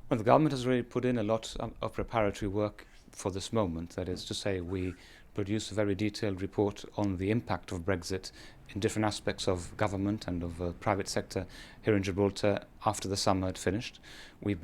Well, the government has already put in a lot of preparatory work for this moment. That is to say, we produced a very detailed report on the impact of Brexit in different aspects of government and of private sector here in Gibraltar after the summer had finished. We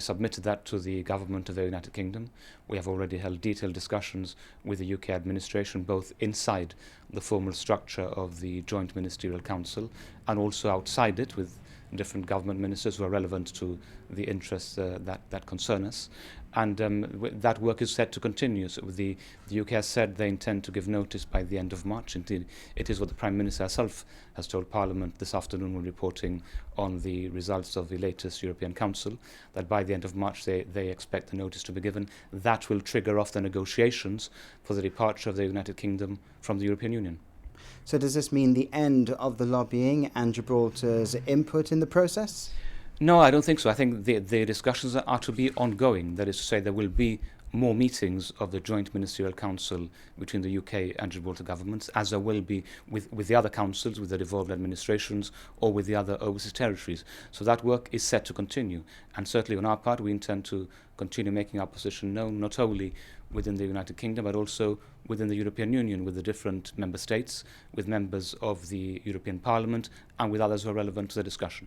submitted that to the government of the United Kingdom. We have already held detailed discussions with the UK administration, both inside the formal structure of the Joint Ministerial Council and also outside it with different government ministers who are relevant to the interests that concern us. And that work is set to continue. So the UK has said they intend to give notice by the end of March. Indeed, it is what the Prime Minister herself has told Parliament this afternoon when reporting on the results of the latest European Council, that by the end of March they expect the notice to be given. That will trigger off the negotiations for the departure of the United Kingdom from the European Union. So does this mean the end of the lobbying and Gibraltar's input in the process? No, I don't think so. I think the discussions are to be ongoing. That is to say, there will be more meetings of the Joint Ministerial Council between the UK and Gibraltar governments, as there will be with the other councils, with the devolved administrations, or with the other overseas territories. So that work is set to continue. And certainly on our part, we intend to continue making our position known, not only within the United Kingdom, but also within the European Union, with the different member states, with members of the European Parliament, and with others who are relevant to the discussion.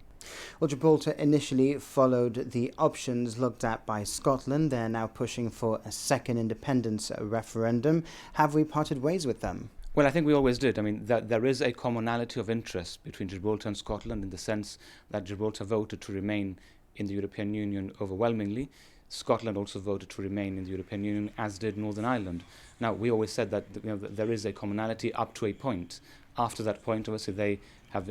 Well, Gibraltar initially followed the options looked at by Scotland. They're now pushing for a second independence referendum. Have we parted ways with them? Well, I think we always did. I mean, there is a commonality of interest between Gibraltar and Scotland in the sense that Gibraltar voted to remain in the European Union overwhelmingly. Scotland also voted to remain in the European Union, as did Northern Ireland. Now, we always said that, that there is a commonality up to a point. After that point, obviously, they have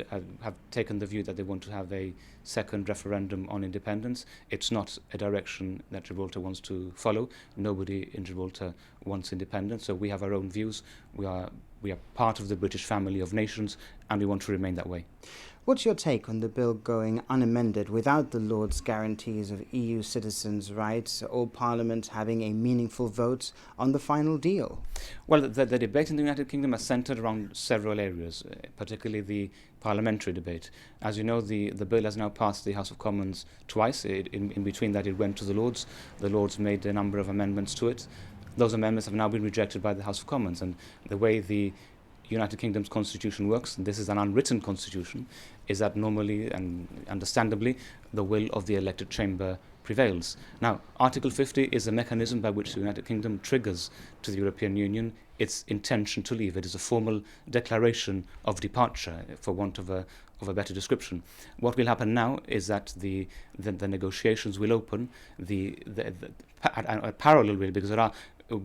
taken the view that they want to have a second referendum on independence. It's not a direction that Gibraltar wants to follow. Nobody in Gibraltar wants independence, so we have our own views. We are part of the British family of nations, and we want to remain that way. What's your take on the bill going unamended without the Lord's guarantees of EU citizens' rights or Parliament having a meaningful vote on the final deal? Well, the debate in the United Kingdom has centred around several areas, particularly the parliamentary debate. As you know, the bill has now passed the House of Commons twice. In between that, it went to the Lords. The Lords made a number of amendments to it. Those amendments have now been rejected by the House of Commons, and the way the United Kingdom's constitution works, and this is an unwritten constitution, is that normally and understandably the will of the elected chamber prevails. Now, Article 50 is a mechanism by which the United Kingdom triggers to the European Union its intention to leave. It is a formal declaration of departure, for want of a better description. What will happen now is that the negotiations will open a parallel, really, because there are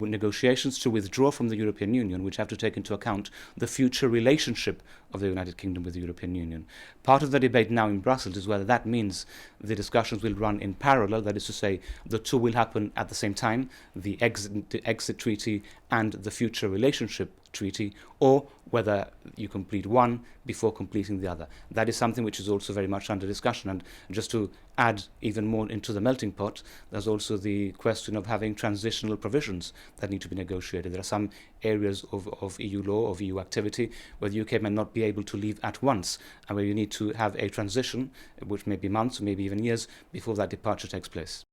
negotiations to withdraw from the European Union, which have to take into account the future relationship of the United Kingdom with the European Union. Part of the debate now in Brussels is whether that means the discussions will run in parallel, that is to say, the two will happen at the same time, the exit treaty and the future relationship treaty, or whether you complete one before completing the other. That is something which is also very much under discussion. And just to add even more into the melting pot, there's also the question of having transitional provisions that need to be negotiated. There are some areas of EU law, of EU activity, where the UK may not be able to leave at once, and where you need to have a transition, which may be months or maybe even years, before that departure takes place.